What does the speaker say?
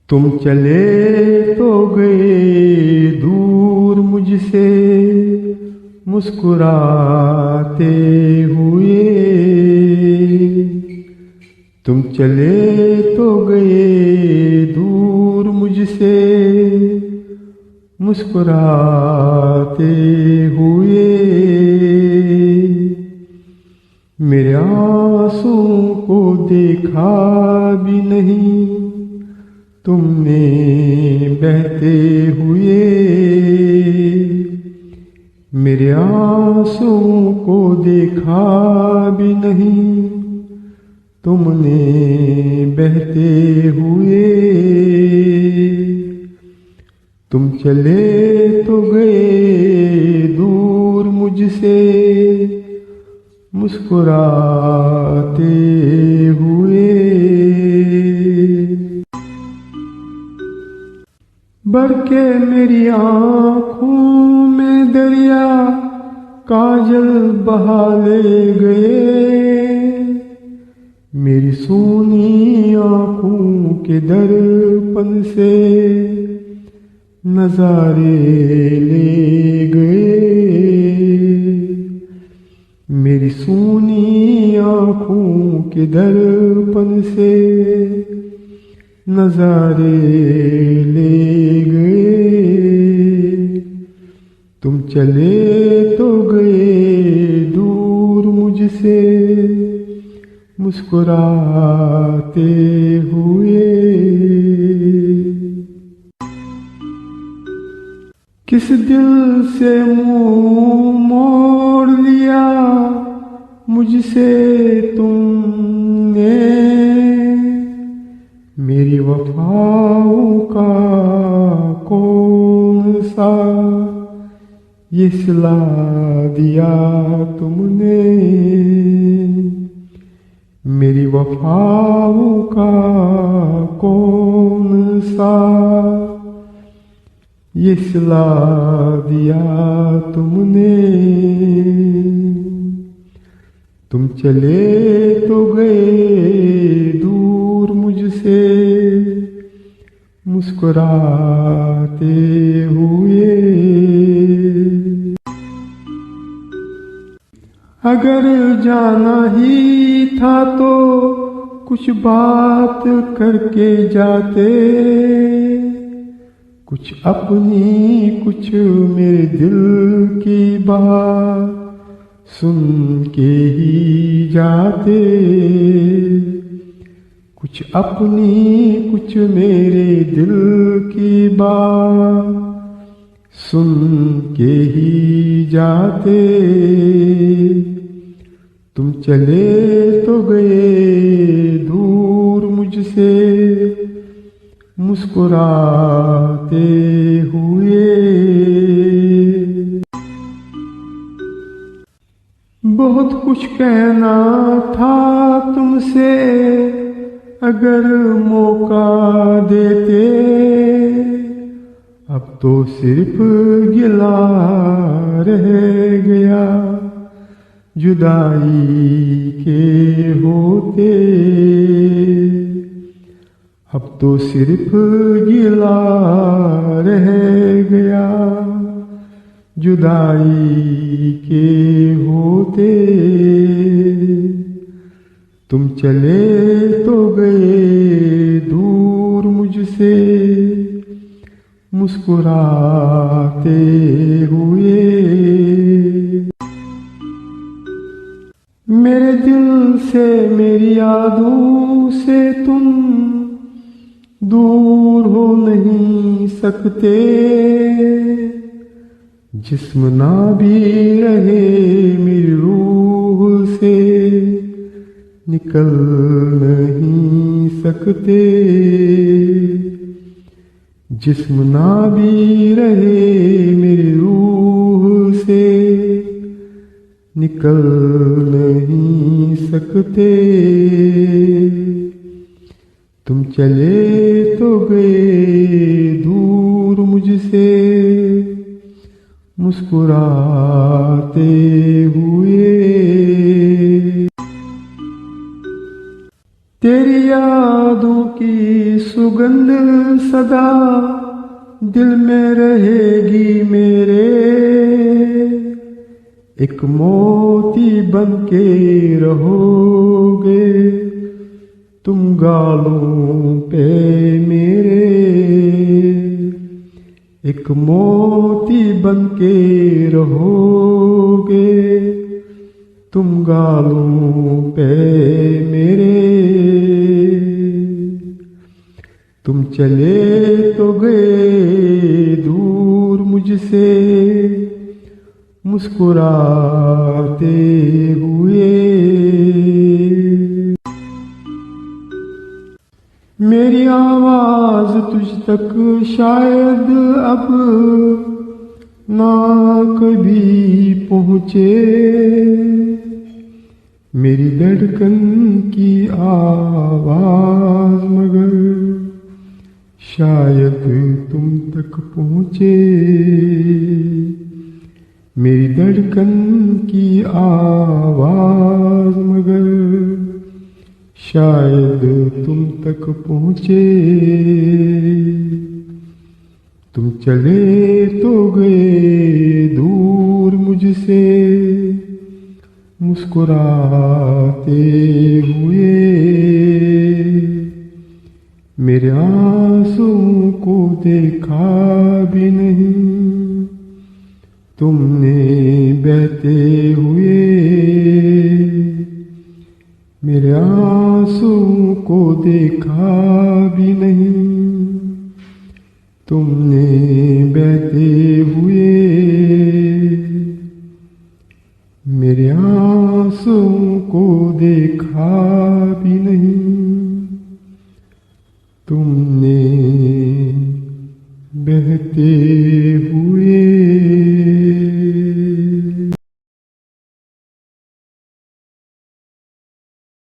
तुम चले तो गए दूर मुझसे मुस्कुराते हुए। तुम चले तो गए दूर मुझसे मुस्कुराते हुए। मेरे आंसू को देखा भी नहीं तुमने बहते हुए। मेरे आंसू को देखा भी नहीं तुमने बहते हुए। तुम चले तो गए दूर मुझसे मुस्कुराते हुए। भर के मेरी आँखों में दरिया काजल बहा ले गए। मेरी सोनी आँखों के दर्पण से नजारे ले गए। मेरी सोनी आँखों के दर्पण से नजारे ले गए। तुम चले तो गए दूर मुझसे मुस्कुराते हुए। किस दिल से मुंह मोड़ लिया मुझसे तुमने। मेरी वफाओं का कौन सा ये सिला दिया तुमने। मेरी वफाओं का कौन सा ये सिला दिया तुमने। तुम चले तो गए दूर मुझसे मुस्कुराते हुए। अगर जाना ही था तो कुछ बात करके जाते। कुछ अपनी कुछ मेरे दिल की बात सुन के ही जाते। कुछ अपनी कुछ मेरे दिल की बात सुन के ही जाते। तुम चले तो गए दूर मुझसे मुस्कुराते हुए। बहुत कुछ कहना था तुमसे अगर मौका देते। अब तो सिर्फ गिला रह गया जुदाई के होते। अब तो सिर्फ गिला रह गया जुदाई के होते। तुम चले तो गए दूर मुझसे मुस्कुराते हुए। मेरे दिल से मेरी यादों से तुम दूर हो नहीं सकते। जिस्म ना भी रहे मेरी रूह से निकल नहीं सकते। जिस्म ना भी रहे मेरी रूह से निकल नहीं सकते। तुम चले तो गए दूर मुझसे मुस्कुराते हुए। तेरी यादों की सुगंध सदा दिल में रहेगी मेरे, एक मोती बन के रहोगे तुम गालों पे मेरे, एक मोती बन के रहोगे तुम गालों पे मेरे। तुम चले तो गए दूर मुझसे मुस्कुराते हुए, मेरी आवाज तुझ तक शायद अब ना कभी पहुँचे, मेरी धड़कन की आवाज मगर शायद तुम तक पहुँचे, मेरी धड़कन की आवाज मगर शायद तुम तक पहुँचे। तुम चले तो गए दूर मुझसे मुस्कुराते हुए, मेरे आंसुओं को देखा भी नहीं तुमने बहते हुए, मेरे आंसुओं को देखा भी नहीं तुमने बहते हुए, मेरे आंसुओं को देखा भी नहीं तुमने बहते हुए।